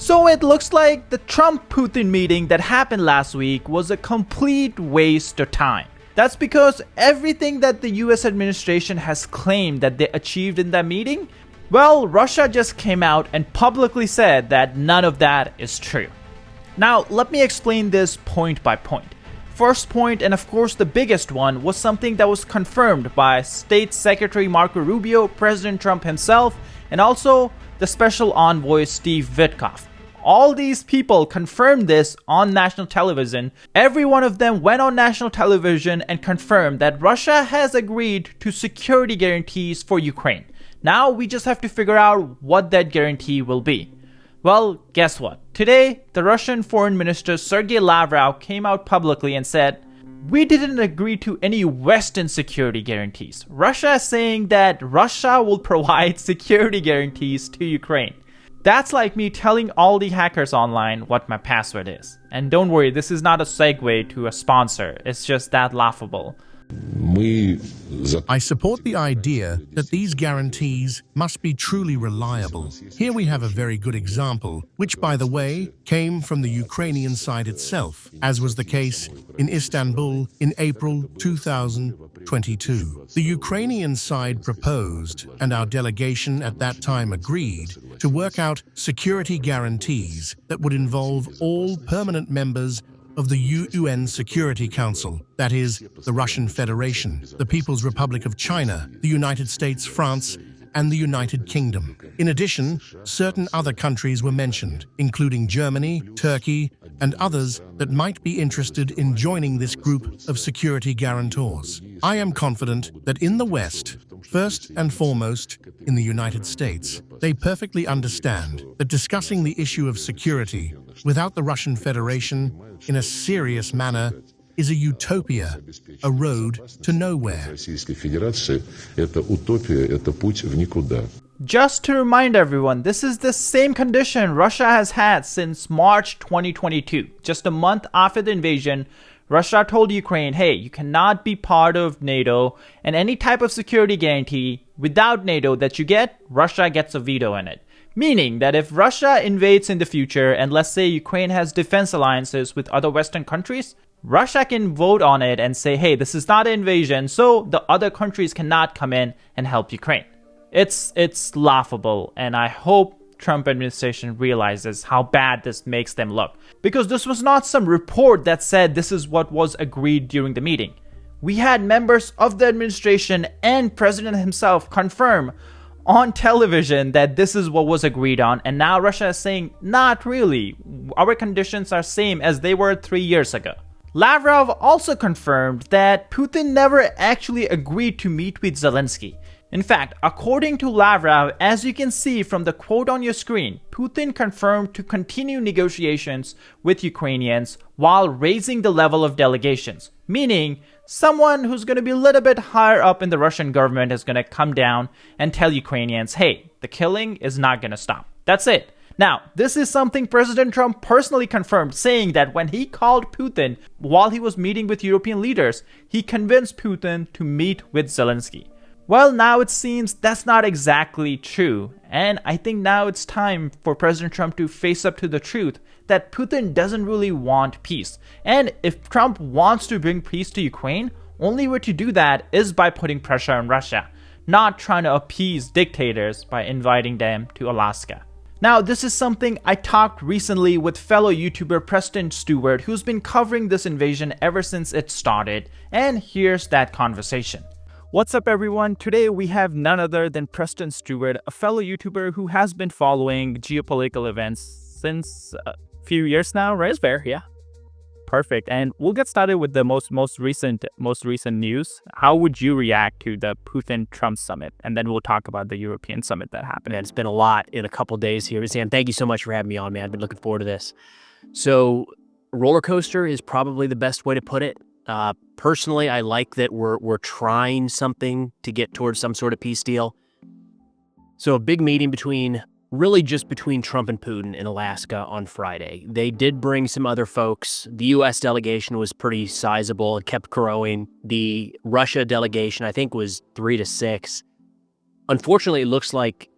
So it looks like the Trump-Putin meeting that happened last week was a complete waste of time. That's because everything that the US administration has claimed that they achieved in that meeting, well, Russia just came out and publicly said that none of that is true. Now, let me explain this point by point. First point, and of course the biggest one, was something that was confirmed by State Secretary Marco Rubio, President Trump himself, and also the Special Envoy Steve Witkoff. All these people confirmed this on national television. Every one of them went on national television and confirmed that Russia has agreed to security guarantees for Ukraine. Now we just have to figure out what that guarantee will be. Well, guess what? Today, the Russian Foreign Minister Sergei Lavrov came out publicly and said, "We didn't agree to any Western security guarantees. Russia is saying that Russia will provide security guarantees to Ukraine." That's like me telling all the hackers online what my password is. And don't worry, this is not a segue to a sponsor. It's just that laughable. I support the idea that these guarantees must be truly reliable. Here we have a very good example, which, by the way, came from the Ukrainian side itself, as was the case in Istanbul in April 2022. The Ukrainian side proposed, and our delegation at that time agreed, to work out security guarantees that would involve all permanent members of the UN Security Council, that is, the Russian Federation, the People's Republic of China, the United States, France, and the United Kingdom. In addition, certain other countries were mentioned, including Germany, Turkey, and others that might be interested in joining this group of security guarantors. I am confident that in the West, first and foremost in the United States, they perfectly understand that discussing the issue of security without the Russian Federation in a serious manner is a utopia, a road to nowhere. Just to remind everyone, this is the same condition Russia has had since March 2022. Just a month after the invasion, Russia told Ukraine, hey, you cannot be part of NATO, and any type of security guarantee without NATO that you get, Russia gets a veto in it. Meaning that if Russia invades in the future, and let's say Ukraine has defense alliances with other Western countries, Russia can vote on it and say, hey, this is not an invasion, so the other countries cannot come in and help Ukraine. It's laughable, and I hope Trump administration realizes how bad this makes them look. Because this was not some report that said this is what was agreed during the meeting. We had members of the administration and President himself confirm on television that this is what was agreed on, and now Russia is saying, not really. Our conditions are same as they were 3 years ago. Lavrov also confirmed that Putin never actually agreed to meet with Zelensky. In fact, according to Lavrov, as you can see from the quote on your screen, Putin confirmed to continue negotiations with Ukrainians while raising the level of delegations, meaning someone who's going to be a little bit higher up in the Russian government is going to come down and tell Ukrainians, hey, the killing is not going to stop. That's it. Now, this is something President Trump personally confirmed, saying that when he called Putin while he was meeting with European leaders, he convinced Putin to meet with Zelensky. Well, now it seems that's not exactly true, and I think now it's time for President Trump to face up to the truth that Putin doesn't really want peace. And if Trump wants to bring peace to Ukraine, only way to do that is by putting pressure on Russia, not trying to appease dictators by inviting them to Alaska. Now, this is something I talked recently with fellow YouTuber Preston Stewart, who's been covering this invasion ever since it started, and here's that conversation. What's up, everyone? Today we have none other than Preston Stewart, a fellow YouTuber who has been following geopolitical events since a few years now, right? It's fair, yeah. Perfect. And we'll get started with the most recent news. How would you react to the Putin-Trump summit? And then we'll talk about the European summit that happened. Man, it's been a lot in a couple days here. Sam, thank you so much for having me on, man. I've been looking forward to this. So, roller coaster is probably the best way to put it. Personally, I like that we're trying something to get towards some sort of peace deal. So a big meeting between Trump and Putin in Alaska on Friday. They did bring some other folks. The U.S. delegation was pretty sizable and kept growing. The Russia delegation, I think, was 3 to 6. Unfortunately, it looks like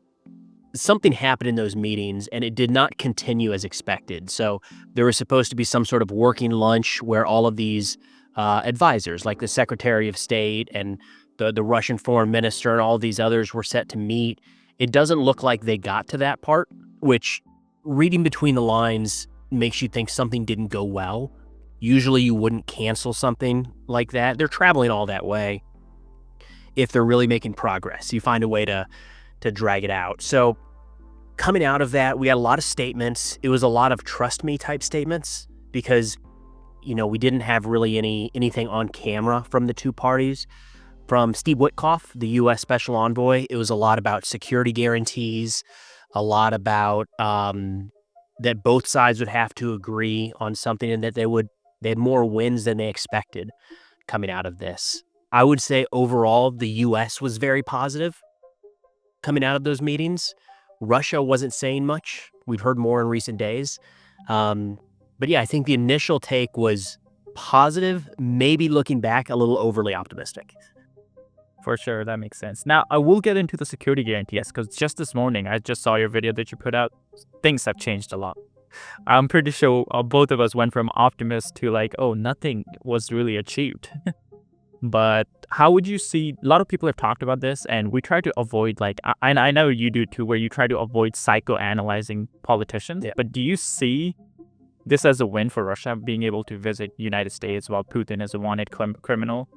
something happened in those meetings and it did not continue as expected. So there was supposed to be some sort of working lunch where all of these advisors, like the Secretary of State and the Russian foreign minister and all these others, were set to meet. It doesn't look like they got to that part, which, reading between the lines, makes you think something didn't go well. Usually you wouldn't cancel something like that. They're traveling all that way. If they're really making progress, you find a way to drag it out. So coming out of that, we had a lot of statements. It was a lot of trust me type statements because, we didn't have really anything on camera from the two parties. From Steve Witkoff, the U.S. Special Envoy, it was a lot about security guarantees, a lot about that both sides would have to agree on something and that they had more wins than they expected coming out of this. I would say overall, the U.S. was very positive coming out of those meetings. Russia wasn't saying much. We've heard more in recent days. But yeah, I think the initial take was positive, maybe looking back a little overly optimistic. For sure, that makes sense. Now, I will get into the security guarantees because just this morning, I just saw your video that you put out. Things have changed a lot. I'm pretty sure both of us went from optimist to like, oh, nothing was really achieved. But how would you see, a lot of people have talked about this and we try to avoid I know you do too, where you try to avoid psychoanalyzing politicians. Yeah. But do you see this as a win for Russia, being able to visit United States while Putin is a wanted criminal?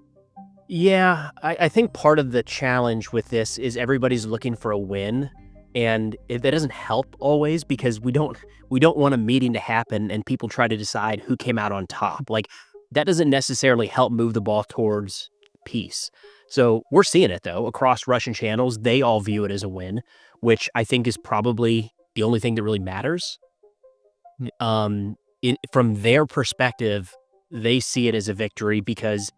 Yeah, I think part of the challenge with this is everybody's looking for a win. And that doesn't help always because we don't want a meeting to happen and people try to decide who came out on top. Like, that doesn't necessarily help move the ball towards peace. So we're seeing it, though, across Russian channels. They all view it as a win, which I think is probably the only thing that really matters. From their perspective, they see it as a victory because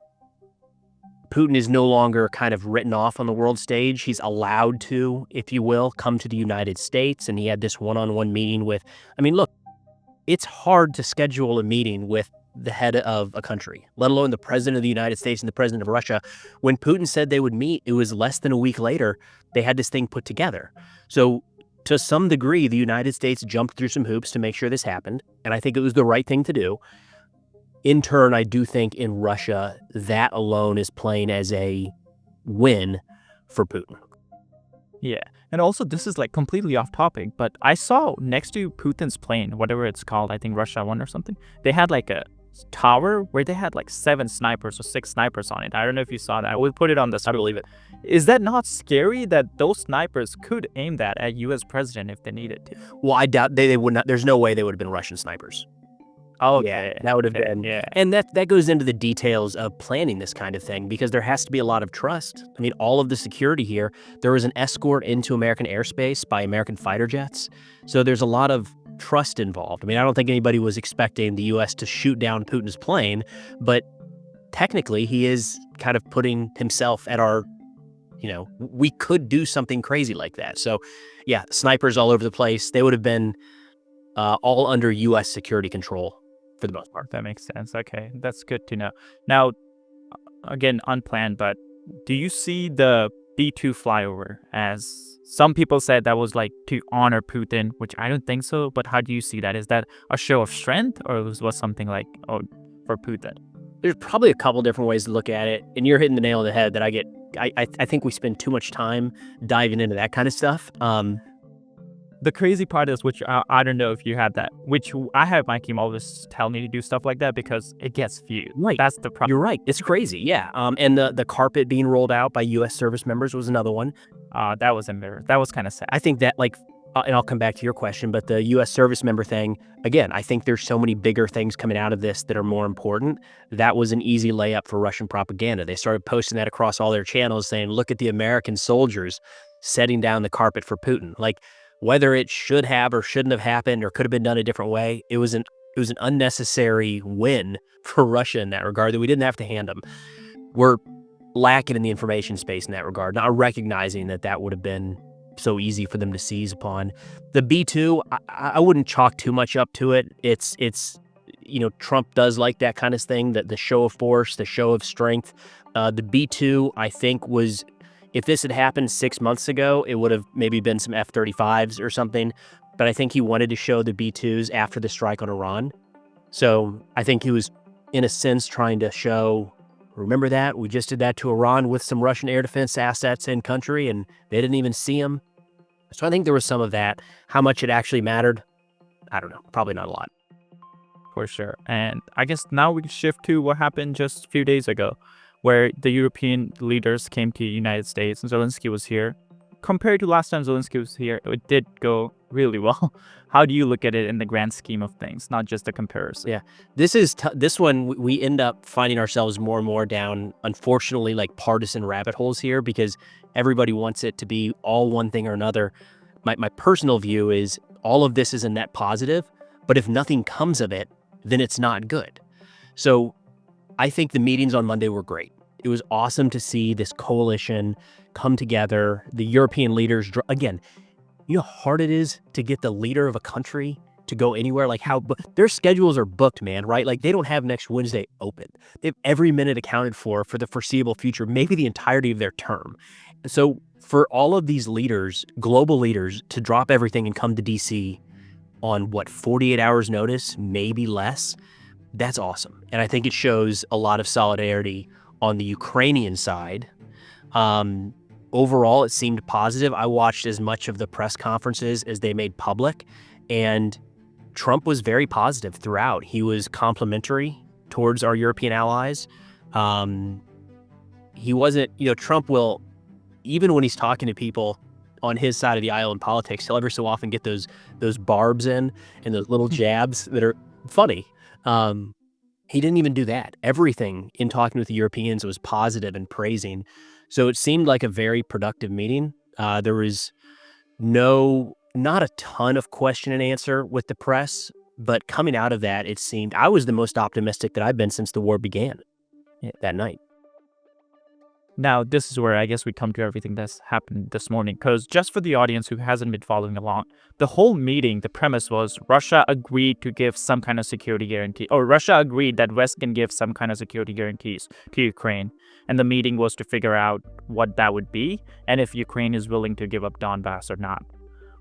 Putin is no longer kind of written off on the world stage. He's allowed to, if you will, come to the United States. And he had this one-on-one meeting with, look, it's hard to schedule a meeting with the head of a country, let alone the president of the United States and the president of Russia. When Putin said they would meet, it was less than a week later, they had this thing put together. So to some degree, the United States jumped through some hoops to make sure this happened. And I think it was the right thing to do. In turn, I do think in Russia, that alone is playing as a win for Putin. Yeah. And also, this is completely off topic, but I saw next to Putin's plane, whatever it's called, I think Russia 1 or something, they had a tower where they had 7 snipers or 6 snipers on it. I don't know if you saw that. We'll put it on the side. I believe it. Is that not scary that those snipers could aim that at U.S. president if they needed to? Well, I doubt they would not. There's no way they would have been Russian snipers. Oh, yeah, that would have been. Yeah. And that goes into the details of planning this kind of thing because there has to be a lot of trust. All of the security here, there was an escort into American airspace by American fighter jets. So there's a lot of trust involved. I don't think anybody was expecting the U.S. to shoot down Putin's plane, but technically he is kind of putting himself at our, we could do something crazy like that. So yeah, snipers all over the place. They would have been all under U.S. security control. For the most part. That makes sense. Okay, that's good to know. Now, again, unplanned, but do you see the B-2 flyover as some people said that was to honor Putin, which I don't think so, but how do you see that? Is that a show of strength or was something for Putin? There's probably a couple different ways to look at it, and you're hitting the nail on the head that I think we spend too much time diving into that kind of stuff. The crazy part is, which I don't know if you have that, which I have my team always tell me to do stuff like that because it gets viewed. Right. That's the problem. You're right. It's crazy. Yeah. And the carpet being rolled out by U.S. service members was another one. That was embarrassing. That was kind of sad. I think that and I'll come back to your question, but the U.S. service member thing, again, I think there's so many bigger things coming out of this that are more important. That was an easy layup for Russian propaganda. They started posting that across all their channels saying, look at the American soldiers setting down the carpet for Putin. Whether it should have or shouldn't have happened or could have been done a different way, it was an unnecessary win for Russia in that regard that we didn't have to hand them. We're lacking in the information space in that regard, not recognizing that would have been so easy for them to seize upon. The B-2, I wouldn't chalk too much up to it. It's Trump does like that kind of thing, that the show of force, the show of strength. The B-2, I think, was If this had happened 6 months ago, it would have maybe been some F-35s or something. But I think he wanted to show the B-2s after the strike on Iran. So I think he was, in a sense, trying to show, remember that? We just did that to Iran with some Russian air defense assets in country, and they didn't even see them. So I think there was some of that. How much it actually mattered, I don't know. Probably not a lot. For sure. And I guess now we can shift to what happened just a few days ago, where the European leaders came to the United States and Zelensky was here. Compared to last time Zelensky was here, it did go really well. How do you look at it in the grand scheme of things, not just a comparison? Yeah, this one, we end up finding ourselves more and more down, unfortunately, like partisan rabbit holes here, because everybody wants it to be all one thing or another. My personal view is all of this is a net positive, but if nothing comes of it, then it's not good. So I think the meetings on Monday were great. It was awesome to see this coalition come together. The European leaders, again, you know how hard it is to get the leader of a country to go anywhere? Like how their schedules are booked, man, right? Like they don't have next Wednesday open. They have every minute accounted for the foreseeable future, maybe the entirety of their term. So for all of these leaders, global leaders, to drop everything and come to DC on 48 hours notice, maybe less, that's awesome. And I think it shows a lot of solidarity on the Ukrainian side. Overall, it seemed positive. I watched as much of the press conferences as they made public, and Trump was very positive throughout. He was complimentary towards our European allies. He wasn't, Trump will, even when he's talking to people on his side of the aisle in politics, he'll every so often get those barbs in and those little jabs that are funny. He didn't even do that. Everything in talking with the Europeans was positive and praising. So it seemed like a very productive meeting. There was not a ton of question and answer with the press, but coming out of that, it seemed I was the most optimistic that I've been since the war began that night. Now, this is where I guess we come to everything that's happened this morning, because just for the audience who hasn't been following along, the whole meeting, the premise was Russia agreed to give some kind of security guarantee, or Russia agreed that West can give some kind of security guarantees to Ukraine. And the meeting was to figure out what that would be, and if Ukraine is willing to give up Donbass or not.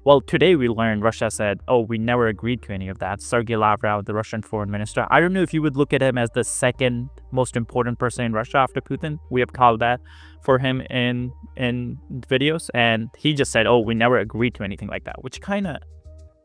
Well, today we learned Russia said, oh, we never agreed to any of that. Sergei Lavrov, the Russian foreign minister, I don't know if you would look at him as the second most important person in Russia after Putin. We have called that for him in videos. And he just said, oh, we never agreed to anything like that, which kind of,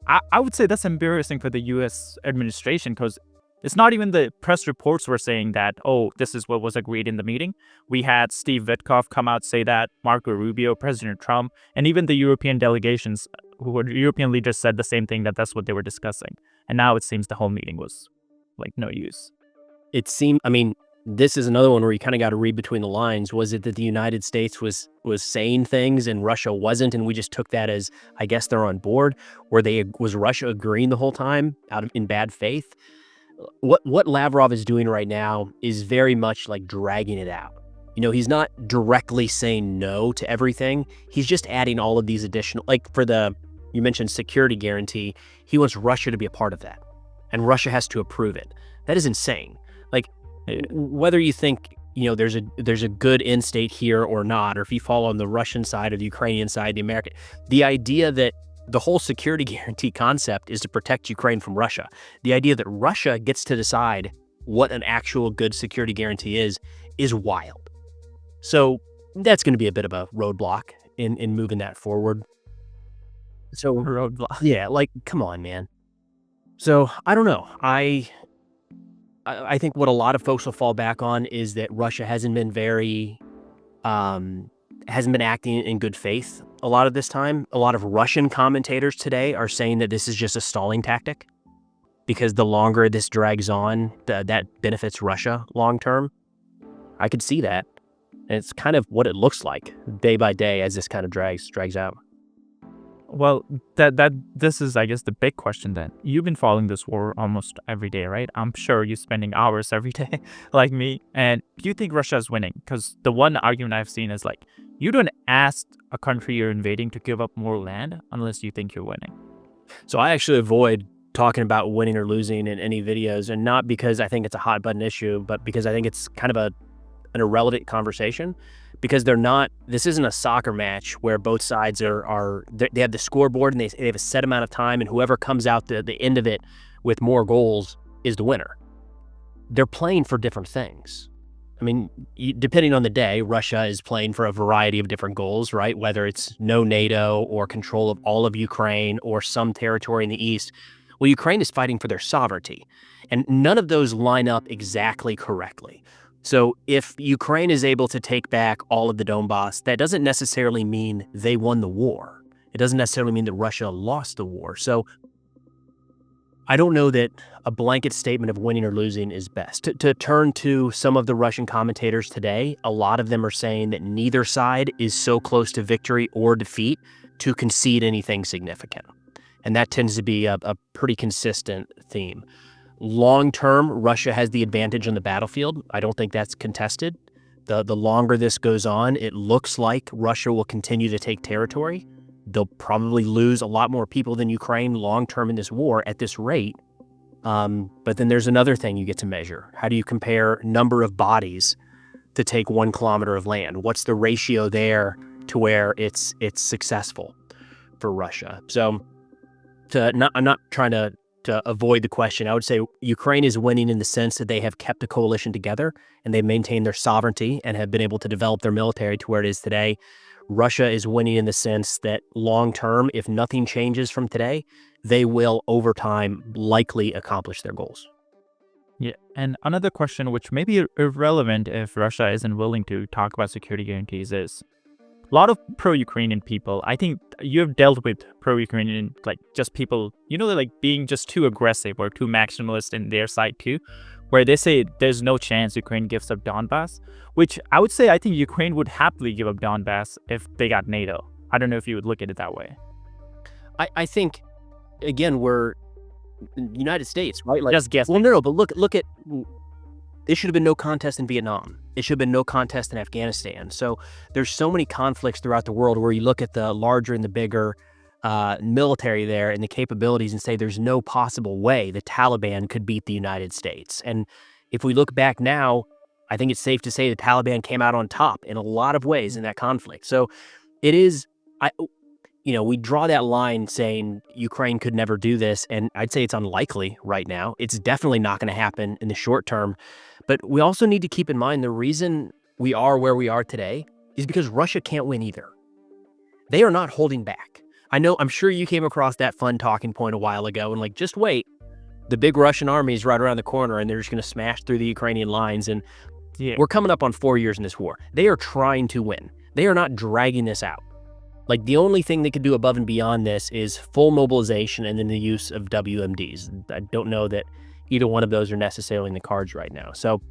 I would say that's embarrassing for the U.S. administration, because it's not even the press reports were saying that, oh, this is what was agreed in the meeting. We had Steve Witkoff come out say that, Marco Rubio, President Trump, and even the European delegations, European leaders said the same thing, that that's what they were discussing. And now it seems the whole meeting was like no use. It seemed, this is another one where you kind of got to read between the lines. Was it that the United States was saying things and Russia wasn't, and we just took that as, I guess they're on board? Was Russia agreeing the whole time in bad faith? What Lavrov is doing right now is very much like dragging it out. He's not directly saying no to everything. He's just adding all of these additional, like you mentioned security guarantee. He wants Russia to be a part of that, and Russia has to approve it. That is insane. Like, whether you think, there's a good end state here or not, or if you fall on the Russian side or the Ukrainian side, the idea that the whole security guarantee concept is to protect Ukraine from Russia. The idea that Russia gets to decide what an actual good security guarantee is wild. So that's going to be a bit of a roadblock in moving that forward. So Roadblock. Yeah, like, come on, man. So I don't know. I think what a lot of folks will fall back on is that Russia hasn't been acting in good faith a lot of this time. A lot of Russian commentators today are saying that this is just a stalling tactic, because the longer this drags on, that benefits Russia long term. I could see that. And it's kind of what it looks like day by day as this kind of drags out. Well, this is, I guess, the big question then. You've been following this war almost every day, right? I'm sure you're spending hours every day like me. And do you think Russia is winning? Because the one argument I've seen is like, you don't ask a country you're invading to give up more land unless you think you're winning. So I actually avoid talking about winning or losing in any videos, and not because I think it's a hot button issue, but because I think it's kind of an irrelevant conversation because this isn't a soccer match where both sides they have the scoreboard and they have a set amount of time, and whoever comes out the end of it with more goals is the winner. They're playing for different things. I mean, depending on the day, Russia is playing for a variety of different goals, right? Whether it's no NATO or control of all of Ukraine or some territory in the east. Well, Ukraine is fighting for their sovereignty, and none of those line up exactly correctly. So if Ukraine is able to take back all of the Donbass, that doesn't necessarily mean they won the war. It doesn't necessarily mean that Russia lost the war. So I don't know that a blanket statement of winning or losing is best. To turn to some of the Russian commentators today, a lot of them are saying that neither side is so close to victory or defeat to concede anything significant. And that tends to be a pretty consistent theme. Long-term, Russia has the advantage on the battlefield. I don't think that's contested. The longer this goes on, it looks like Russia will continue to take territory. They'll probably lose a lot more people than Ukraine long-term in this war at this rate. But then there's another thing you get to measure. How do you compare number of bodies to take 1 kilometer of land? What's the ratio there to where it's successful for Russia? So I'm not trying to avoid the question. I would say Ukraine is winning in the sense that they have kept a coalition together and they've maintained their sovereignty and have been able to develop their military to where it is today. Russia is winning in the sense that long-term, if nothing changes from today, they will, over time, likely accomplish their goals. Yeah, and another question which may be irrelevant if Russia isn't willing to talk about security guarantees is a lot of pro-Ukrainian people. I think you have dealt with pro-Ukrainian, like just people, they're like being just too aggressive or too maximalist in their side too, where they say there's no chance Ukraine gives up Donbass, which I would say I think Ukraine would happily give up Donbass if they got NATO. I don't know if you would look at it that way. I think, again, we're United States, right? Just guess. Well, no, but look at, there should have been no contest in Vietnam. It should have been no contest in Afghanistan. So there's so many conflicts throughout the world where you look at the larger and the bigger military there and the capabilities and say there's no possible way the Taliban could beat the United States. And if we look back now, I think it's safe to say the Taliban came out on top in a lot of ways in that conflict. So it is, we draw that line saying Ukraine could never do this, and I'd say it's unlikely right now. It's definitely not going to happen in the short term. But we also need to keep in mind the reason we are where we are today is because Russia can't win either. They are not holding back. I'm sure you came across that fun talking point a while ago and just wait. The big Russian army is right around the corner and they're just going to smash through the Ukrainian lines. And we're coming up on 4 years in this war. They are trying to win. They are not dragging this out. The only thing they could do above and beyond this is full mobilization and then the use of WMDs. I don't know that either one of those are necessarily in the cards right now. So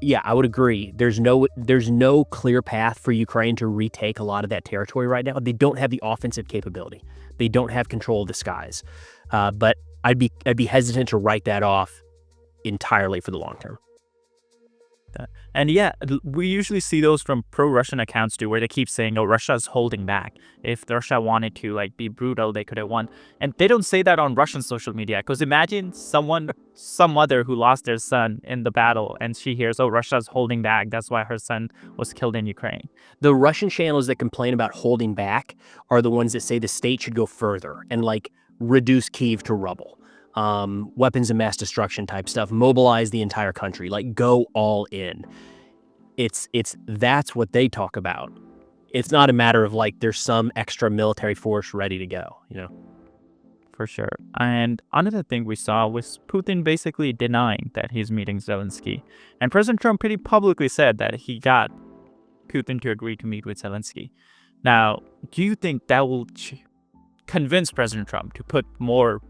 yeah, I would agree. There's no clear path for Ukraine to retake a lot of that territory right now. They don't have the offensive capability. They don't have control of the skies. But I'd be hesitant to write that off entirely for the long term. And we usually see those from pro-Russian accounts too, where they keep saying, Russia's holding back. If Russia wanted to be brutal, they could have won. And they don't say that on Russian social media, because imagine some mother who lost their son in the battle and she hears, Russia's holding back. That's why her son was killed in Ukraine. The Russian channels that complain about holding back are the ones that say the state should go further and reduce Kyiv to rubble. Weapons of mass destruction type stuff, mobilize the entire country, go all in. That's what they talk about. It's not a matter of there's some extra military force ready to go, For sure. And another thing we saw was Putin basically denying that he's meeting Zelensky. And President Trump pretty publicly said that he got Putin to agree to meet with Zelensky. Now, do you think that will convince President Trump to put more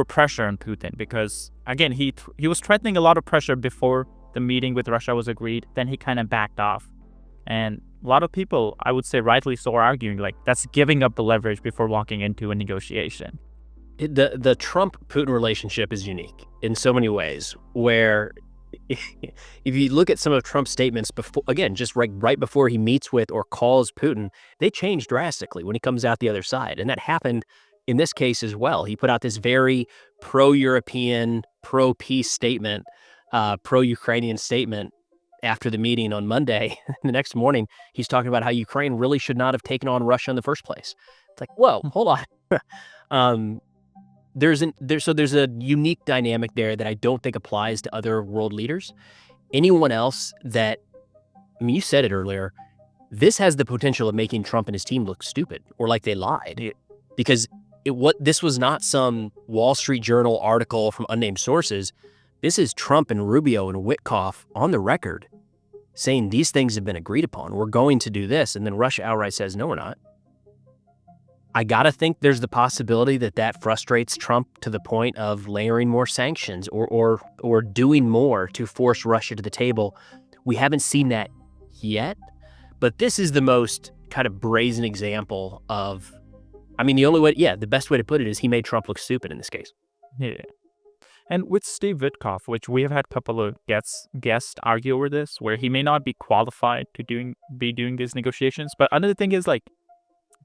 pressure on Putin? Because again, he was threatening a lot of pressure before the meeting with Russia was agreed. Then he kind of backed off, and a lot of people, I would say rightly so, are arguing that's giving up the leverage before walking into a negotiation. The Trump-Putin relationship is unique in so many ways, where if you look at some of Trump's statements before, again, just right before he meets with or calls Putin, they change drastically when he comes out the other side. And that happened in this case as well. He put out this very pro-European, pro-peace statement, pro-Ukrainian statement. after the meeting on Monday, the next morning, he's talking about how Ukraine really should not have taken on Russia in the first place. It's like, whoa, hold on. There's a unique dynamic there that I don't think applies to other world leaders. Anyone else that, I mean, you said it earlier, this has the potential of making Trump and his team look stupid or like they lied, because this was not some Wall Street Journal article from unnamed sources. This is Trump and Rubio and Witkoff on the record saying these things have been agreed upon. We're going to do this. And then Russia outright says, no, we're not. I got to think there's the possibility that frustrates Trump to the point of layering more sanctions or doing more to force Russia to the table. We haven't seen that yet, but this is the most kind of brazen example of, I mean, the best way to put it is he made Trump look stupid in this case. Yeah. And with Steve Witkoff, which we have had a couple of guests argue over this, where he may not be qualified to be doing these negotiations. But another thing is, like,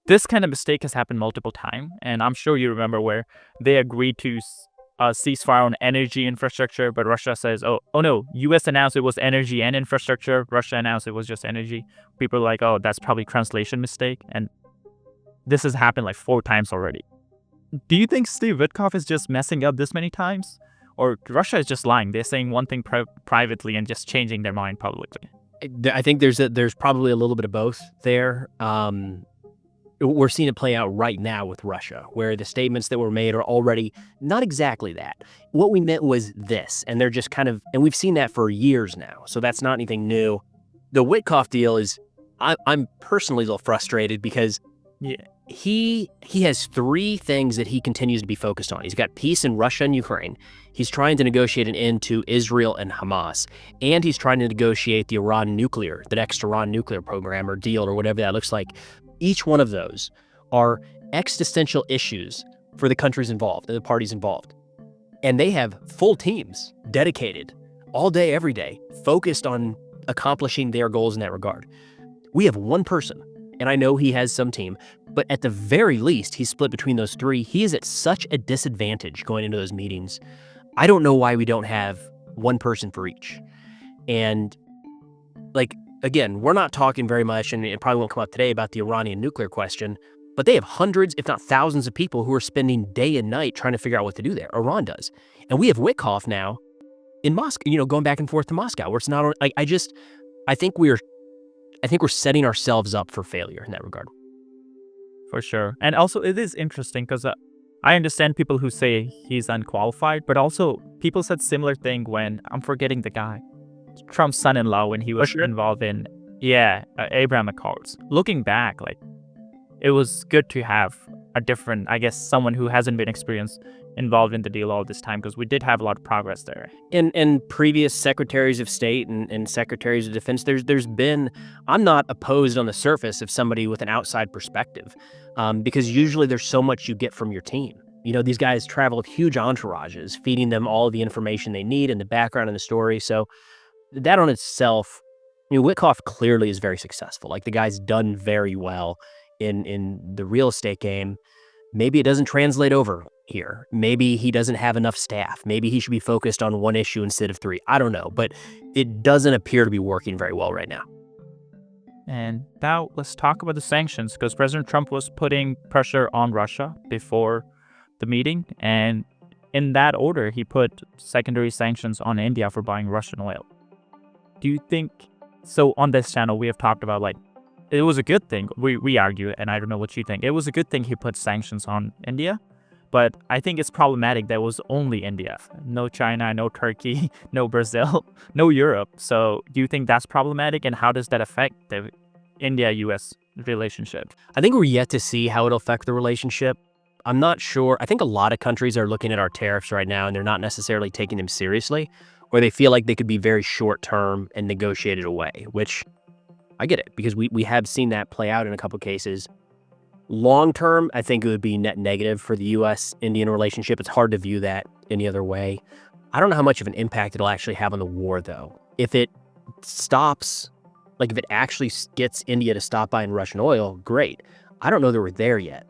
this kind of mistake has happened multiple times. And I'm sure you remember where they agreed to ceasefire on energy infrastructure, but Russia says, oh no, US announced it was energy and infrastructure. Russia announced it was just energy. People are like, oh, that's probably translation mistake. And this has happened like 4 times already. Do you think Steve Witkoff is just messing up this many times? Or Russia is just lying? They're saying one thing privately and just changing their mind publicly. I think there's probably a little bit of both there. We're seeing it play out right now with Russia, where the statements that were made are already not exactly that. What we meant was this, and they're just kind of, and we've seen that for years now, so that's not anything new. The Witkoff deal is, I'm personally a little frustrated because he has 3 things that he continues to be focused on. He's got peace in Russia and Ukraine. He's trying to negotiate an end to Israel and Hamas. And he's trying to negotiate the next Iran nuclear program or deal or whatever that looks like. Each one of those are existential issues for the countries involved, the parties involved. And they have full teams dedicated all day, every day, focused on accomplishing their goals in that regard. We have one person, and I know he has some team, but at the very least, he's split between those 3. He is at such a disadvantage going into those meetings. I don't know why we don't have one person for each. And, like, again, we're not talking very much, and it probably won't come up today, about the Iranian nuclear question, but they have hundreds, if not thousands of people who are spending day and night trying to figure out what to do there. Iran does. And we have Witkoff now in Moscow, going back and forth to Moscow, where it's not, I think we're setting ourselves up for failure in that regard. For sure. And also, it is interesting because I understand people who say he's unqualified, but also people said similar thing when, I'm forgetting the guy, Trump's son-in-law, when he was involved in, Abraham Accords. Looking back, like, it was good to have a different, I guess, someone who hasn't been experienced involved in the deal all this time, because we did have a lot of progress there. And previous secretaries of state and secretaries of defense, there's been, I'm not opposed on the surface of somebody with an outside perspective, because usually there's so much you get from your team. These guys travel with huge entourages, feeding them all the information they need and the background and the story. So that on itself, Witkoff clearly is very successful. Like, the guy's done very well in the real estate game. Maybe it doesn't translate over here. Maybe he doesn't have enough staff. Maybe he should be focused on one issue instead of 3. I don't know, but it doesn't appear to be working very well right now. And now let's talk about the sanctions, because President Trump was putting pressure on Russia before the meeting, and in that order, he put secondary sanctions on India for buying Russian oil. Do you think, so on this channel, we have talked about, like, it was a good thing. We argue, and I don't know what you think. It was a good thing he put sanctions on India, but I think it's problematic that it was only India. No China, no Turkey, no Brazil, no Europe. So do you think that's problematic, and how does that affect the India-US relationship? I think we're yet to see how it'll affect the relationship. I'm not sure. I think a lot of countries are looking at our tariffs right now, and they're not necessarily taking them seriously, or they feel like they could be very short-term and negotiated away, which I get it, because we have seen that play out in a couple cases. Long-term, I think it would be net negative for the U.S.-Indian relationship. It's hard to view that any other way. I don't know how much of an impact it'll actually have on the war, though. If it stops, like if it actually gets India to stop buying Russian oil, great. I don't know that we're there yet,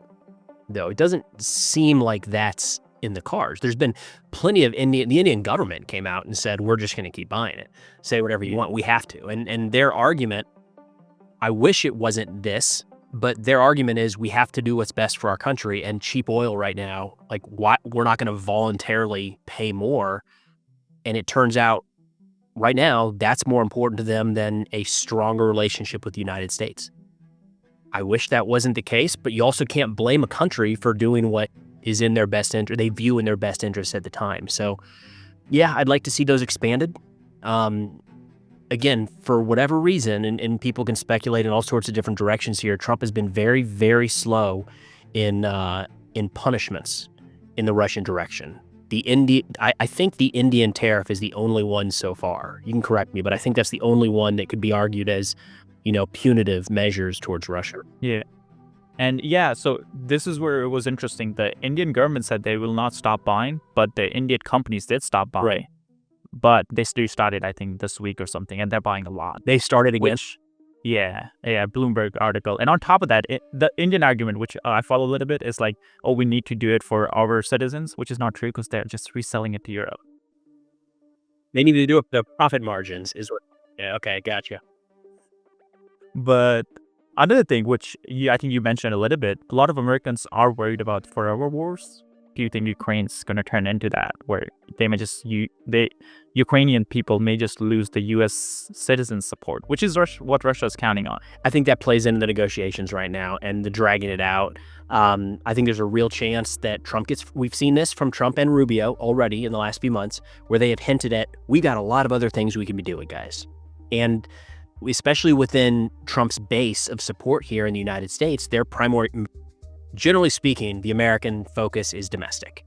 though. It doesn't seem like that's in the cars. There's been plenty of the Indian government came out and said, we're just going to keep buying it. Say whatever you want. We have to. And their argument, I wish it wasn't this, but their argument is we have to do what's best for our country, and cheap oil right now, like we're not going to voluntarily pay more. And it turns out right now that's more important to them than a stronger relationship with the United States. I wish that wasn't the case, but you also can't blame a country for doing what is in their best interest, they view in their best interest at the time. So yeah, I'd like to see those expanded. Again, for whatever reason, and people can speculate in all sorts of different directions here, Trump has been very, very slow in punishments in the Russian direction. I think the Indian tariff is the only one so far. You can correct me, but I think that's the only one that could be argued as, punitive measures towards Russia. Yeah. And yeah, so this is where it was interesting. The Indian government said they will not stop buying, but the Indian companies did stop buying. Right. But they still started, I think, this week or something, and they're buying a lot. They started again? Yeah, Bloomberg article. And on top of that, the Indian argument, which I follow a little bit, is like, oh, we need to do it for our citizens, which is not true because they're just reselling it to Europe. They need to do it the profit margins is what. Yeah, okay, gotcha. But another thing, which I think you mentioned a little bit, a lot of Americans are worried about forever wars. Do you think Ukraine's going to turn into that, where they may just Ukrainian people may just lose the U.S. citizen support, which is what Russia is counting on? I think that plays into the negotiations right now and the dragging it out. I think there's a real chance that we've seen this from Trump and Rubio already in the last few months, where they have hinted at, we got a lot of other things we can be doing, guys. And especially within Trump's base of support here in the United States, their primary, generally speaking, the American focus is domestic.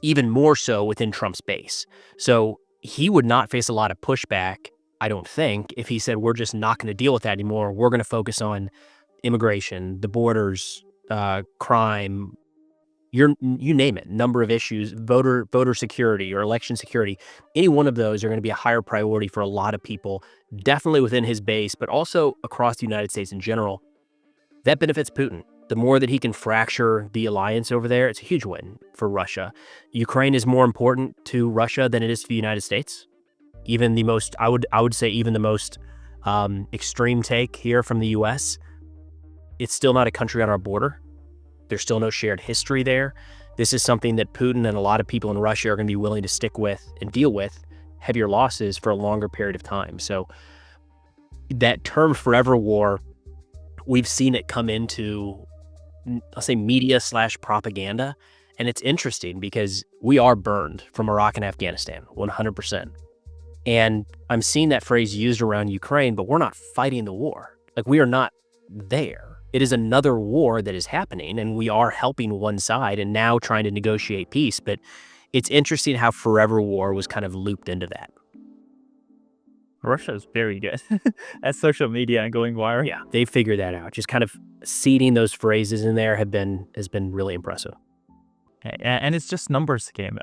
Even more so within Trump's base. So he would not face a lot of pushback, I don't think, if he said, we're just not going to deal with that anymore. We're going to focus on immigration, the borders, crime, you name it, number of issues, voter security or election security. Any one of those are going to be a higher priority for a lot of people, definitely within his base, but also across the United States in general. That benefits Putin. The more that he can fracture the alliance over there, it's a huge win for Russia. Ukraine is more important to Russia than it is to the United States. Even the most, I would say even the most extreme take here from the U.S., it's still not a country on our border. There's still no shared history there. This is something that Putin and a lot of people in Russia are going to be willing to stick with and deal with heavier losses for a longer period of time. So that term forever war, we've seen it come into, I'll say, media/propaganda. And it's interesting because we are burned from Iraq and Afghanistan, 100%. And I'm seeing that phrase used around Ukraine, but we're not fighting the war. Like, we are not there. It is another war that is happening, and we are helping one side and now trying to negotiate peace. But it's interesting how forever war was kind of looped into that. Russia is very good at social media and going viral. Yeah, they figured that out. Just kind of seeding those phrases in there has been really impressive. And it's just numbers game.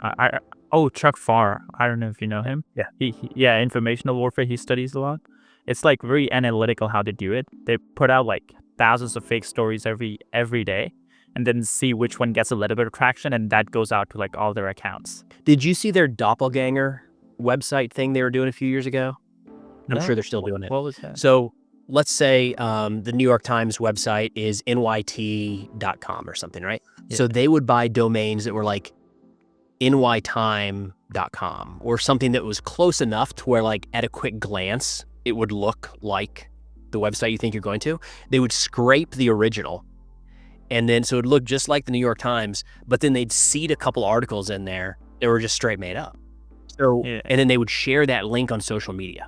Chuck Farr. I don't know if you know him. Yeah. Informational warfare. He studies a lot. It's like very analytical how they do it. They put out like thousands of fake stories every day, and then see which one gets a little bit of traction, and that goes out to like all their accounts. Did you see their doppelganger website thing they were doing a few years ago? I'm sure they're still doing it. What was that? So let's say the New York Times website is nyt.com or something, right? Yeah. So they would buy domains that were like nytime.com or something that was close enough to where, like, at a quick glance, it would look like the website you think you're going to. They would scrape the original, and then so it would look just like the New York Times, but then they'd seed a couple articles in there that were just straight made up. So, and then they would share that link on social media.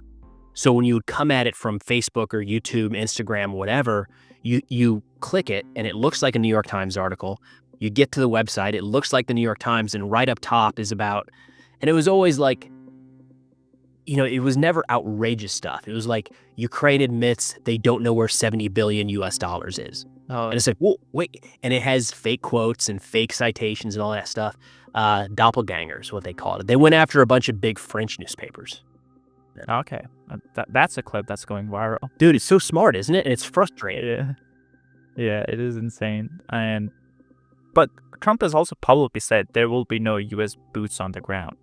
So when you would come at it from Facebook or YouTube, Instagram, whatever, you click it and it looks like a New York Times article. You get to the website, it looks like the New York Times, and right up top is about, and it was always like, it was never outrageous stuff. It was like, Ukraine admits they don't know where $70 billion US is. Oh. And it's like, whoa, wait. And it has fake quotes and fake citations and all that stuff. Doppelgangers, what they called it. They went after a bunch of big French newspapers. Okay. That's a clip that's going viral. Dude, it's so smart, isn't it? And it's frustrating. Yeah, it is insane. But Trump has also publicly said there will be no U.S. boots on the ground.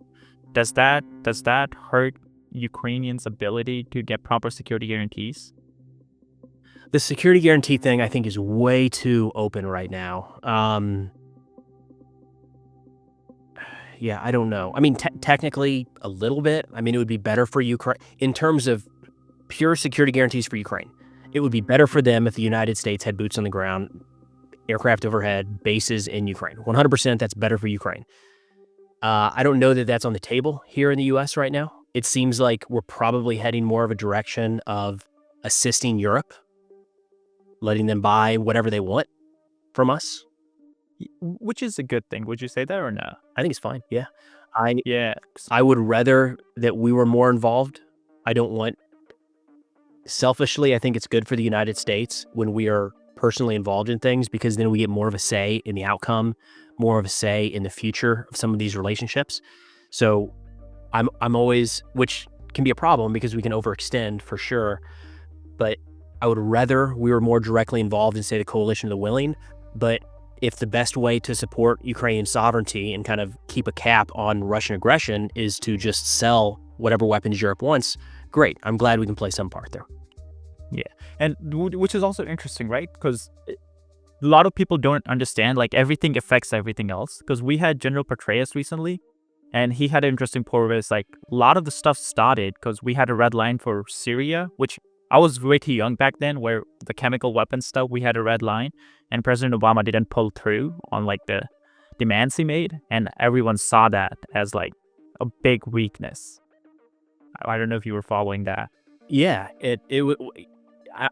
Does that hurt Ukrainians' ability to get proper security guarantees? The security guarantee thing, I think, is way too open right now. Yeah, I don't know. I mean, technically, a little bit. I mean, it would be better for Ukraine in terms of pure security guarantees for Ukraine. It would be better for them if the United States had boots on the ground, aircraft overhead, bases in Ukraine. 100% that's better for Ukraine. I don't know that that's on the table here in the U.S. right now. It seems like we're probably heading more of a direction of assisting Europe, letting them buy whatever they want from us. Which is a good thing. Would you say that or no? I think it's fine. Yeah. Yeah. I would rather that we were more involved. I don't want, selfishly, I think it's good for the United States when we are personally involved in things, because then we get more of a say in the outcome, more of a say in the future of some of these relationships. So I'm always, which can be a problem because we can overextend for sure, but I would rather we were more directly involved in, say, the coalition of the willing. But if the best way to support Ukrainian sovereignty and kind of keep a cap on Russian aggression is to just sell whatever weapons Europe wants, great. I'm glad we can play some part there. Yeah. And which is also interesting, right? Because a lot of people don't understand, like, everything affects everything else. Because we had General Petraeus recently, and he had an interesting point where it's like a lot of the stuff started because we had a red line for Syria, which I was way too young back then, where the chemical weapons stuff, we had a red line, and President Obama didn't pull through on like the demands he made, and everyone saw that as like a big weakness. I don't know if you were following that. Yeah,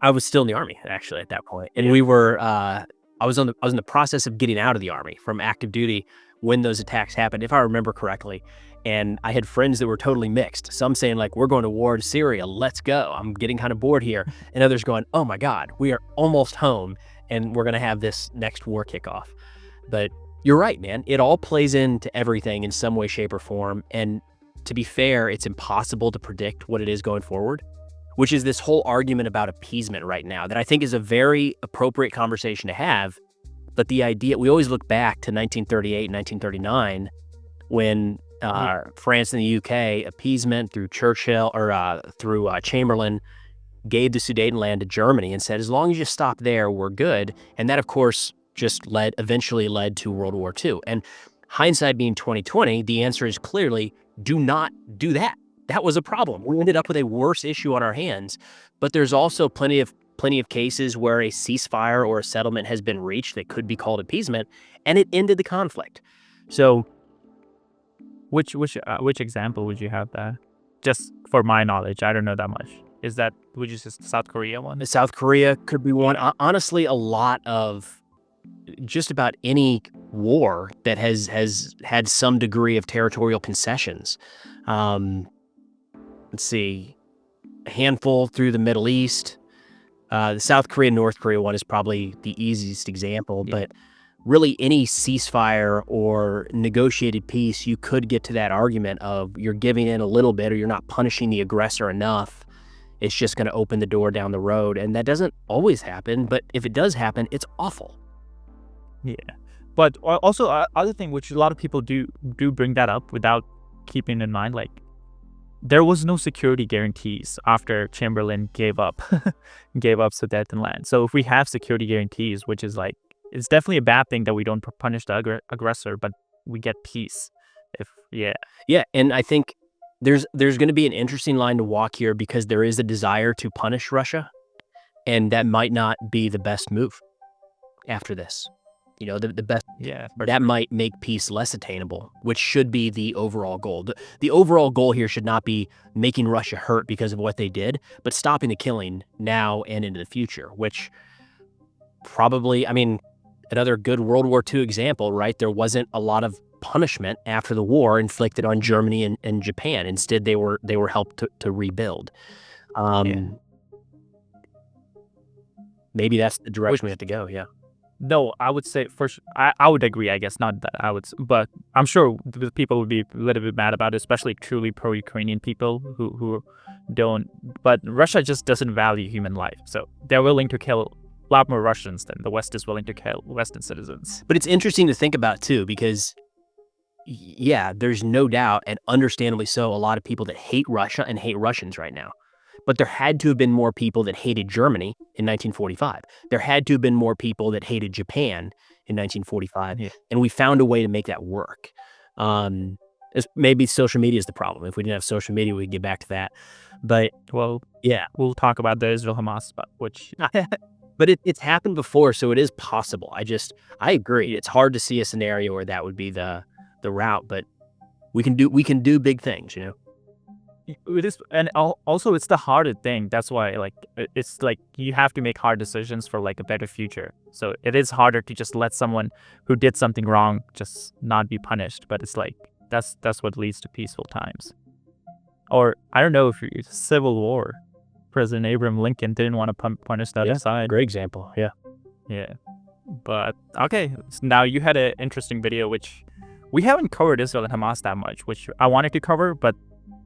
I was still in the Army actually at that point, and we were. I was in the process of getting out of the Army from active duty when those attacks happened, if I remember correctly. And I had friends that were totally mixed. Some saying like, we're going to war in Syria, let's go. I'm getting kind of bored here. And others going, oh my God, we are almost home and we're going to have this next war kickoff. But you're right, man. It all plays into everything in some way, shape, or form. And to be fair, it's impossible to predict what it is going forward, which is this whole argument about appeasement right now that I think is a very appropriate conversation to have. But the idea, we always look back to 1938, 1939, when France and the UK, appeasement through Churchill or through Chamberlain, gave the Sudetenland to Germany and said, as long as you stop there, we're good. And that, of course, just eventually led to World War II. And hindsight being 2020, the answer is clearly do not do that. That was a problem. We ended up with a worse issue on our hands. But there's also plenty of cases where a ceasefire or a settlement has been reached that could be called appeasement, and it ended the conflict. So, which example would you have that? Just for my knowledge, I don't know that much. Is that, would you say, South Korea one? South Korea could be one. Honestly, a lot of just about any war that has had some degree of territorial concessions. Let's see, a handful through the Middle East. The South Korea, North Korea one is probably the easiest example, Yeah. but really any ceasefire or negotiated peace, you could get to that argument of you're giving in a little bit or you're not punishing the aggressor enough. It's just going to open the door down the road. And that doesn't always happen, but if it does happen, it's awful. Yeah. But also, other thing which a lot of people do bring that up without keeping in mind, like, there was no security guarantees after Chamberlain gave up Sudetenland. So if we have security guarantees, which is like, it's definitely a bad thing that we don't punish the aggressor, but we get peace. Yeah, and I think there's going to be an interesting line to walk here because there is a desire to punish Russia, and that might not be the best move after this. You know, the best, or that might make peace less attainable, which should be the overall goal. The overall goal here should not be making Russia hurt because of what they did, but stopping the killing now and into the future, which probably, I mean, another good World War II example, right? There wasn't a lot of punishment after the war inflicted on Germany and Japan. Instead, they were helped to rebuild. Maybe that's the direction we have to go. Yeah. No, I would say first, I would agree, I guess, not that I would, but I'm sure the people would be a little bit mad about it, especially truly pro-Ukrainian people who don't, but Russia just doesn't value human life. So they're willing to kill lot more Russians than the West is willing to kill Western citizens. But it's interesting to think about, too, because, yeah, there's no doubt, and understandably so, a lot of people that hate Russia and hate Russians right now. But there had to have been more people that hated Germany in 1945. There had to have been more people that hated Japan in 1945. Yeah. And we found a way to make that work. Maybe social media is the problem. If we didn't have social media, we'd get back to that. But, Well, yeah. we'll talk about the Israel-Hamas spot, which... But it's happened before, so it is possible. I agree. It's hard to see a scenario where that would be the route, but we can do big things, you know? It is, and also it's the harder thing. That's why, like, it's like you have to make hard decisions for like a better future. So it is harder to just let someone who did something wrong just not be punished. But it's like that's what leads to peaceful times. Or I don't know if it's Civil War. President Abraham Lincoln didn't want to punish the other side. Great example. Yeah. Yeah. But okay, so now you had an interesting video which we haven't covered Israel and Hamas that much, which I wanted to cover, but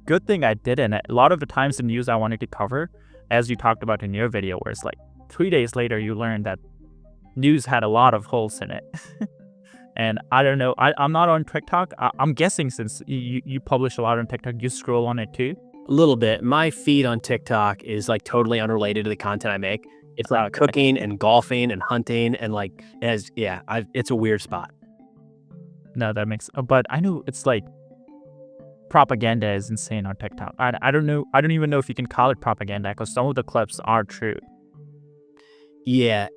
good thing I didn't. A lot of the times the news I wanted to cover, as you talked about in your video, where it's like 3 days later you learn that news had a lot of holes in it. And I don't know, I'm not on TikTok. I'm guessing since you publish a lot on TikTok, you scroll on it too? A little bit. My feed on TikTok is like totally unrelated to the content I make. It's like cooking and golfing and hunting and like, it's a weird spot. No, that makes, but I know it's like, propaganda is insane on TikTok. I don't know. I don't even know if you can call it propaganda because some of the clips are true. Yeah,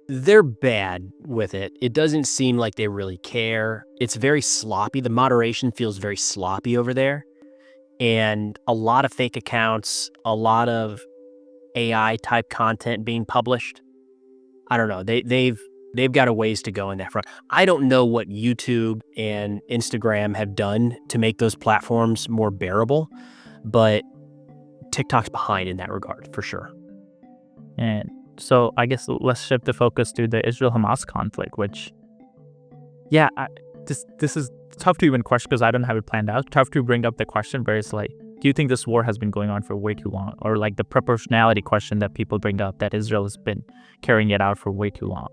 they're bad with it. It doesn't seem like they really care. It's very sloppy. The moderation feels very sloppy over there. And a lot of fake accounts, a lot of AI type content being published. I don't know. They've got a ways to go in that front. I don't know what YouTube and Instagram have done to make those platforms more bearable, but TikTok's behind in that regard for sure. And so I guess let's shift the focus to the Israel-Hamas conflict, which, yeah, this is tough to even question because I don't have it planned out. Tough to bring up the question where it's like, do you think this war has been going on for way too long? Or like the proportionality question that people bring up, that Israel has been carrying it out for way too long.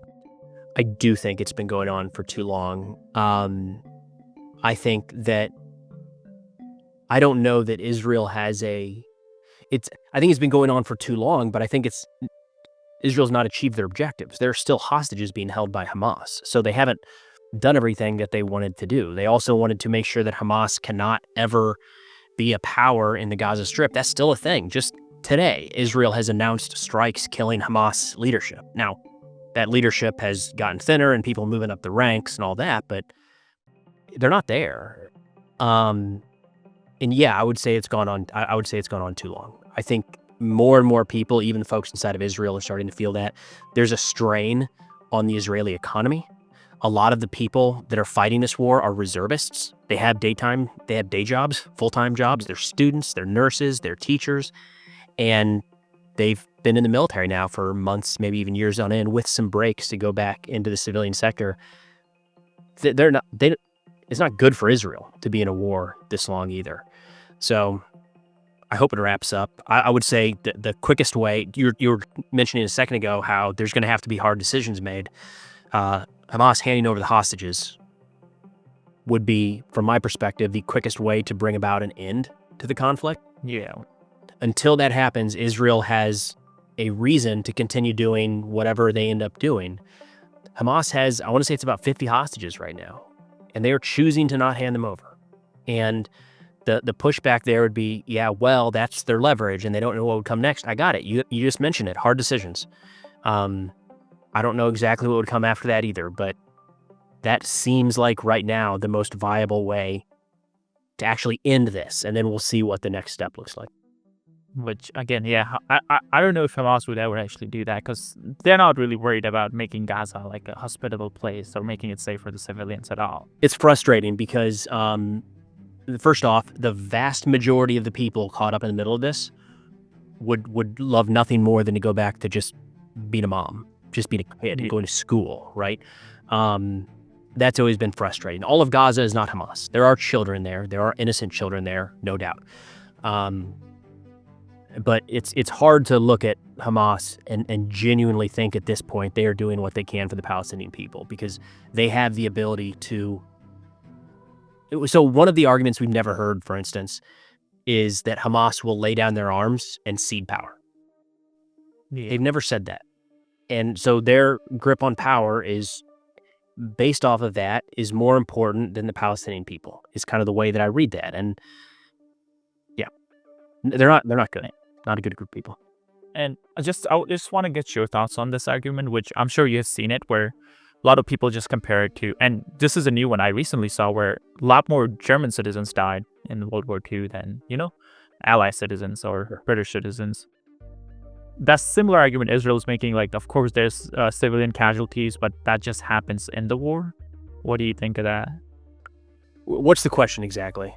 I do think it's been going on for too long. I think that I don't know that Israel has I think it's been going on for too long, but I think Israel's not achieved their objectives. There are still hostages being held by Hamas. So they haven't done everything that they wanted to do. They also wanted to make sure that Hamas cannot ever be a power in the Gaza Strip. That's still a thing. Just today, Israel has announced strikes killing Hamas leadership. Now, that leadership has gotten thinner and people moving up the ranks and all that, but they're not there. And yeah, I would say it's gone on. I would say it's gone on too long. I think more and more people, even folks inside of Israel, are starting to feel that there's a strain on the Israeli economy. A lot of the people that are fighting this war are reservists. They have day jobs, full-time jobs. They're students, they're nurses, they're teachers, and they've been in the military now for months, maybe even years on end, with some breaks to go back into the civilian sector. It's not good for Israel to be in a war this long either. So I hope it wraps up. I would say the quickest way, you were mentioning a second ago how there's going to have to be hard decisions made. Hamas handing over the hostages would be, from my perspective, the quickest way to bring about an end to the conflict. Yeah. Until that happens, Israel has a reason to continue doing whatever they end up doing. Hamas has, I want to say it's about 50 hostages right now, and they are choosing to not hand them over. And the pushback there would be, yeah, well, that's their leverage, and they don't know what would come next. I got it. You just mentioned it. Hard decisions. I don't know exactly what would come after that either, but that seems like right now the most viable way to actually end this, and then we'll see what the next step looks like. Which, again, yeah, I don't know if Hamas would ever actually do that because they're not really worried about making Gaza like a hospitable place or making it safe for the civilians at all. It's frustrating because, first off, the vast majority of the people caught up in the middle of this would love nothing more than to go back to just being a mom, just being a kid and going to school, right? That's always been frustrating. All of Gaza is not Hamas. There are children there. There are innocent children there, no doubt. But it's hard to look at Hamas and genuinely think at this point they are doing what they can for the Palestinian people, because they have the ability to. So one of the arguments we've never heard, for instance, is that Hamas will lay down their arms and cede power. Yeah. They've never said that. And so their grip on power is based off of that is more important than the Palestinian people, is kind of the way that I read that. And yeah, they're not good. Not a good group of people. And I just want to get your thoughts on this argument, which I'm sure you have seen it, where a lot of people just compare it to, and this is a new one I recently saw, where a lot more German citizens died in World War II than, Allied citizens or British citizens. That similar argument Israel is making, like, of course there's civilian casualties, but that just happens in the war. What do you think of that? What's the question exactly?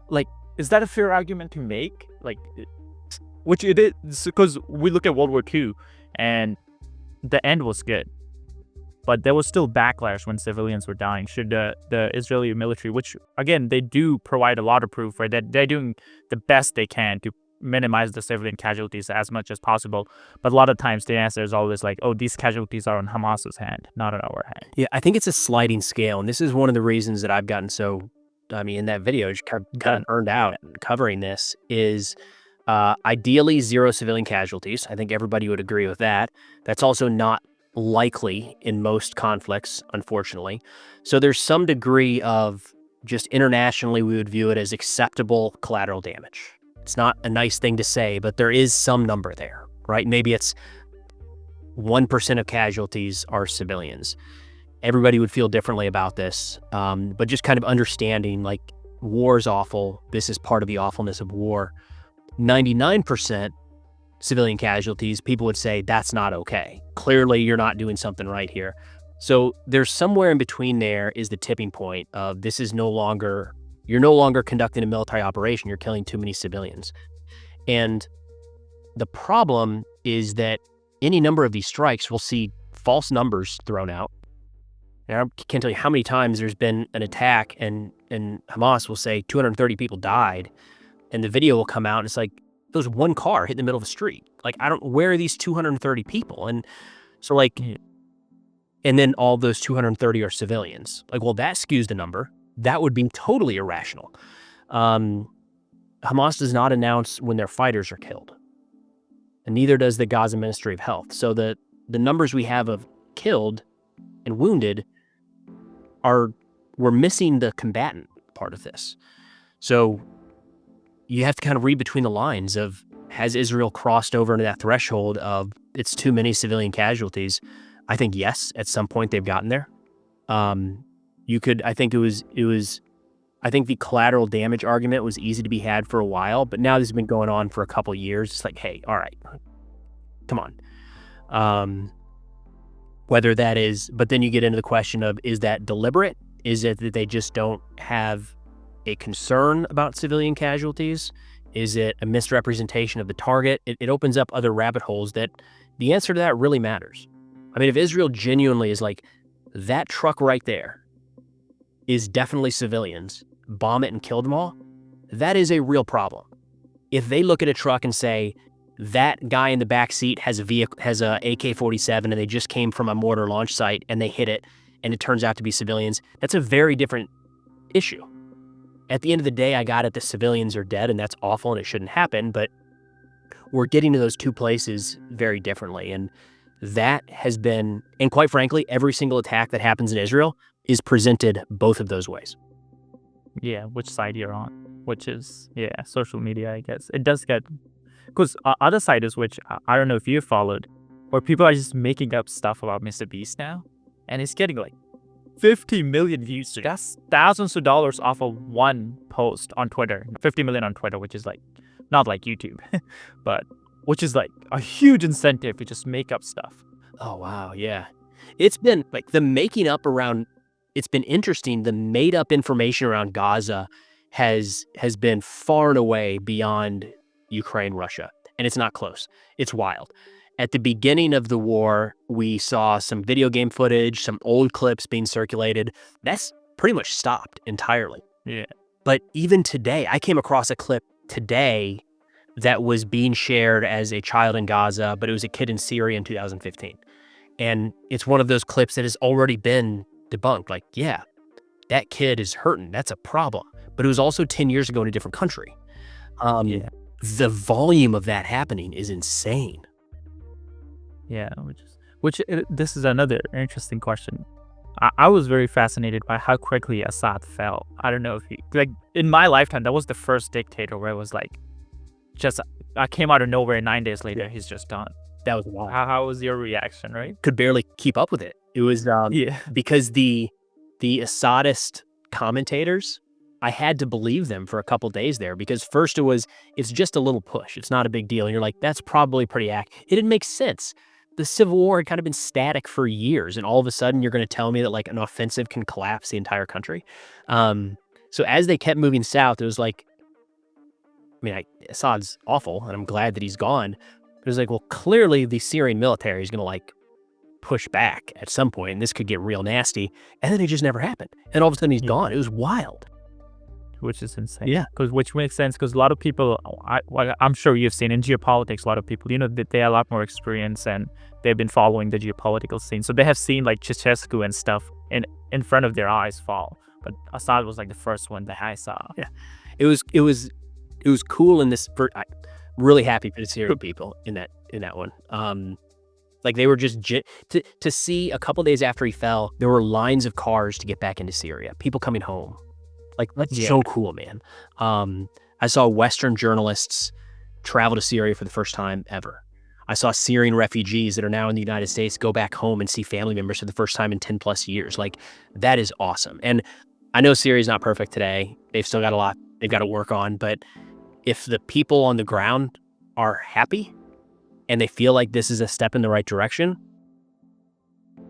Like, is that a fair argument to make? Like, which it is, because we look at World War II and the end was good, but there was still backlash when civilians were dying. Should the Israeli military, which again they do provide a lot of proof, right, that they're doing the best they can to minimize the civilian casualties as much as possible, but a lot of times the answer is always like, oh, these casualties are on Hamas's hand, not on our hand. Yeah, I think it's a sliding scale, and this is one of the reasons that I've gotten in that video, just kind of earned out covering this, is ideally 0 civilian casualties. I think everybody would agree with that. That's also not likely in most conflicts, unfortunately. So there's some degree of, just internationally, we would view it as acceptable collateral damage. It's not a nice thing to say, but there is some number there, right? Maybe it's 1% of casualties are civilians. Everybody would feel differently about this, but just kind of understanding, like, war is awful. This is part of the awfulness of war. 99% civilian casualties, people would say that's not okay. Clearly, you're not doing something right here. So there's somewhere in between there is the tipping point of this is you're no longer conducting a military operation. You're killing too many civilians. And the problem is that any number of these strikes will see false numbers thrown out. And I can't tell you how many times there's been an attack and Hamas will say 230 people died. And the video will come out and it's like, there's one car hit in the middle of the street. Like, where are these 230 people? And so, like, and then all those 230 are civilians. Like, well, that skews the number. That would be totally irrational. Hamas does not announce when their fighters are killed. And neither does the Gaza Ministry of Health. So the numbers we have of killed and wounded we're missing the combatant part of this. So you have to kind of read between the lines of, has Israel crossed over into that threshold of it's too many civilian casualties? I think yes, at some point they've gotten there. I think the collateral damage argument was easy to be had for a while, but now this has been going on for a couple of years. It's like, hey, all right, come on. Whether that is, but then you get into the question of, is that deliberate? Is it that they just don't have a concern about civilian casualties? Is it a misrepresentation of the target? It opens up other rabbit holes that the answer to that really matters. I mean, if Israel genuinely is like, that truck right there is definitely civilians, bomb it and kill them all, that is a real problem. If they look at a truck and say, that guy in the back seat has a AK-47 and they just came from a mortar launch site and they hit it and it turns out to be civilians, that's a very different issue. At the end of the day, I got it, the civilians are dead and that's awful and it shouldn't happen, but we're getting to those two places very differently. And that has been, and quite frankly, every single attack that happens in Israel is presented both of those ways. Yeah, which side you're on, which is, social media, I guess. It does get, because other side is, which I don't know if you followed, where people are just making up stuff about Mr. Beast now, and it's getting like 50 million views. That's thousands of dollars off of one post on Twitter. 50 million on Twitter, which is like, not like YouTube, but which is like a huge incentive to just make up stuff. Oh, wow, yeah. It's been like the making up around, it's been interesting. The made up information around Gaza has been far and away beyond Ukraine, Russia, and it's not close. It's wild. At the beginning of the war, we saw some video game footage, some old clips being circulated. That's pretty much stopped entirely. Yeah. But even today, I came across a clip today that was being shared as a child in Gaza, but it was a kid in Syria in 2015. And it's one of those clips that has already been debunked. Like, yeah, that kid is hurting. That's a problem. But it was also 10 years ago in a different country. Yeah. The volume of that happening is insane. Yeah, this is another interesting question. I was very fascinated by how quickly Assad fell. I don't know if like in my lifetime, that was the first dictator where it was like, just I came out of nowhere, 9 days later, he's just done. That was wild. How was your reaction, right? Could barely keep up with it. It was Yeah. because the Assadist commentators, I had to believe them for a couple days there, because first it's just a little push. It's not a big deal. And you're like, that's probably pretty accurate. It didn't make sense. The Civil War had kind of been static for years, and all of a sudden you're going to tell me that like an offensive can collapse the entire country. So as they kept moving south, it was like, I mean, Assad's awful, and I'm glad that he's gone. But it was like, well, clearly the Syrian military is going to like push back at some point, and this could get real nasty. And then it just never happened. And all of a sudden he's gone. It was wild. Which is insane. Yeah. Which makes sense, because a lot of people, I'm sure you've seen in geopolitics, a lot of people, they have a lot more experience and they've been following the geopolitical scene. So they have seen like Ceausescu and stuff in front of their eyes fall. But Assad was like the first one that I saw. Yeah. It was cool in this. I'm really happy for the Syrian people in that one. Like they were just to see a couple days after he fell, there were lines of cars to get back into Syria. People coming home. Like, that's so cool, man. I saw Western journalists travel to Syria for the first time ever. I saw Syrian refugees that are now in the United States go back home and see family members for the first time in 10 plus years. Like, that is awesome. And I know Syria's not perfect today. They've still got a lot they've got to work on. But if the people on the ground are happy and they feel like this is a step in the right direction,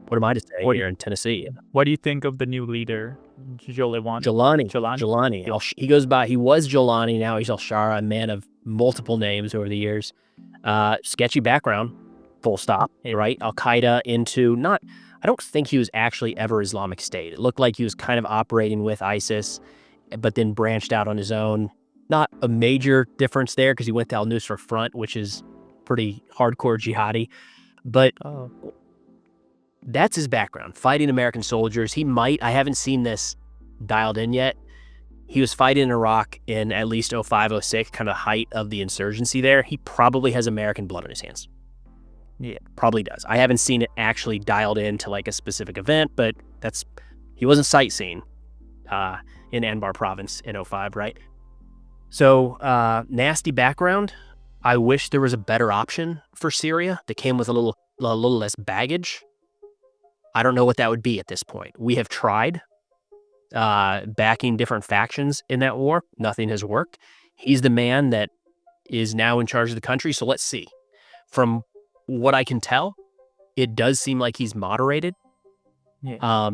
what am I to say here in Tennessee? What do you think of the new leader, Jolani? He goes by, he was Jolani, now he's Al-Shara, a man of multiple names over the years. Sketchy background, full stop, right? Al-Qaeda I don't think he was actually ever Islamic State. It looked like he was kind of operating with ISIS, but then branched out on his own. Not a major difference there, because he went to Al-Nusra Front, which is pretty hardcore jihadi. But that's his background, fighting American soldiers. I haven't seen this dialed in yet. He was fighting in Iraq in at least 05, 06, kind of the height of the insurgency there. He probably has American blood on his hands. Yeah, probably does. I haven't seen it actually dialed into like a specific event, but he wasn't sightseeing in Anbar province in 05, right? So nasty background. I wish there was a better option for Syria that came with a little less baggage. I don't know what that would be at this point. We have tried backing different factions in that war. Nothing has worked. He's the man that is now in charge of the country, so let's see. From what I can tell, it does seem like he's moderated. Yeah.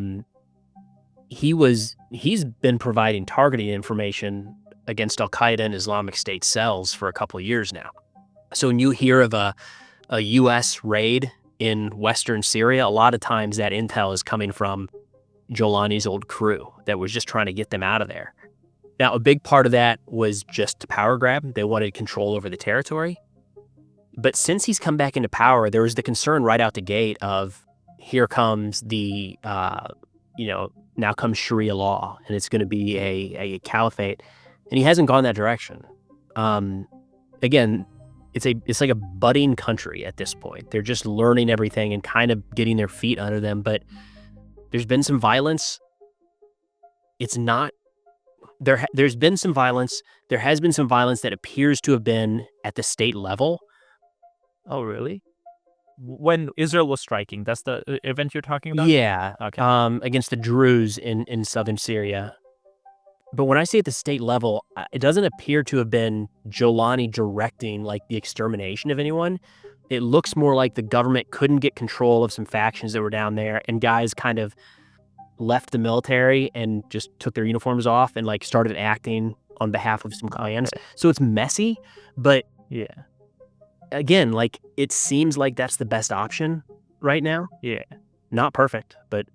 He's been providing targeting information against Al-Qaeda and Islamic State cells for a couple of years now. So when you hear of a U.S. raid in Western Syria, a lot of times that intel is coming from Jolani's old crew that was just trying to get them out of there. Now, a big part of that was just a power grab. They wanted control over the territory. But since he's come back into power, there was the concern right out the gate of, here comes the, now comes Sharia law, and it's going to be a caliphate. And he hasn't gone that direction. Again, it's like a budding country at this point. They're just learning everything and kind of getting their feet under them. But there's been some violence. There's been some violence. There has been some violence that appears to have been at the state level. Oh, really? When Israel was striking, that's the event you're talking about? Yeah. Okay. Against the Druze in southern Syria. But when I say at the state level, it doesn't appear to have been Jolani directing like the extermination of anyone. It looks more like the government couldn't get control of some factions that were down there, and guys kind of left the military and just took their uniforms off and like started acting on behalf of some clans. So it's messy, but yeah. Again, like it seems like that's the best option right now. Yeah. Not perfect, but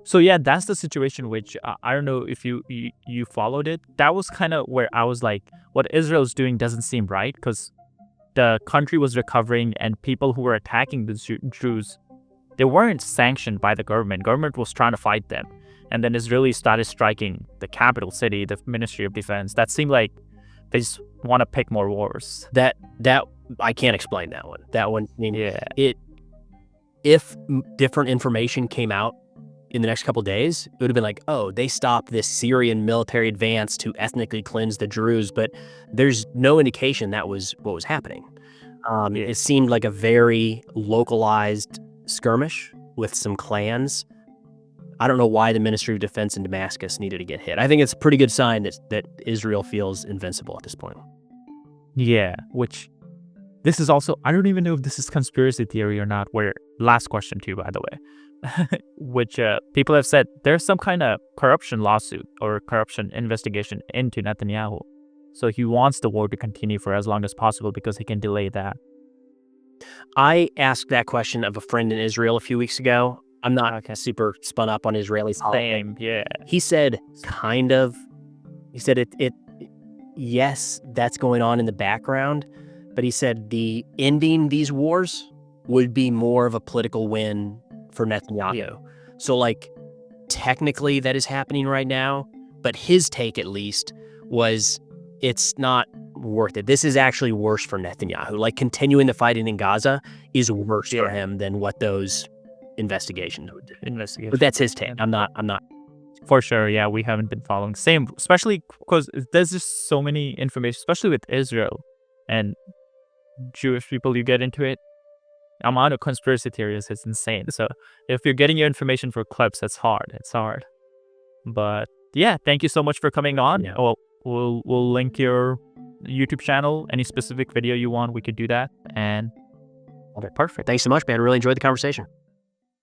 So yeah, that's the situation. Which I don't know if you followed it. That was kind of where I was like, what Israel's doing doesn't seem right, because the country was recovering and people who were attacking the Jews, they weren't sanctioned by the government. Government was trying to fight them, and then Israelis started striking the capital city, the Ministry of Defense. That seemed like they just want to pick more wars. That I can't explain that one. That one, I mean, Yeah. If different information came out in the next couple of days, it would have been like, oh, they stopped this Syrian military advance to ethnically cleanse the Druze, but there's no indication that was what was happening. It seemed like a very localized skirmish with some clans. I don't know why the Ministry of Defense in Damascus needed to get hit. I think it's a pretty good sign that Israel feels invincible at this point. Yeah, which this is also, I don't even know if this is conspiracy theory or not, where, last question too, by the way, which people have said there's some kind of corruption lawsuit or corruption investigation into Netanyahu. So he wants the war to continue for as long as possible because he can delay that. I asked that question of a friend in Israel a few weeks ago. I'm not super spun up on Israeli politics. Same, yeah. He said, kind of. He said yes, that's going on in the background, but he said the ending these wars would be more of a political win for Netanyahu. Yeah. So, like, technically that is happening right now, but his take, at least, was it's not worth it. This is actually worse for Netanyahu. Like, continuing the fighting in Gaza is worse for him than what those investigations would do. But that's his take. I'm not. For sure, yeah, we haven't been following. Same, especially because there's just so many information, especially with Israel and Jewish people. You get into it, amount of conspiracy theories is insane. So if you're getting your information for clips, it's hard. It's hard. But yeah, thank you so much for coming on. Yeah. We'll link your YouTube channel. Any specific video you want, we could do that. And Okay, perfect. Thanks so much, man. Really enjoyed the conversation.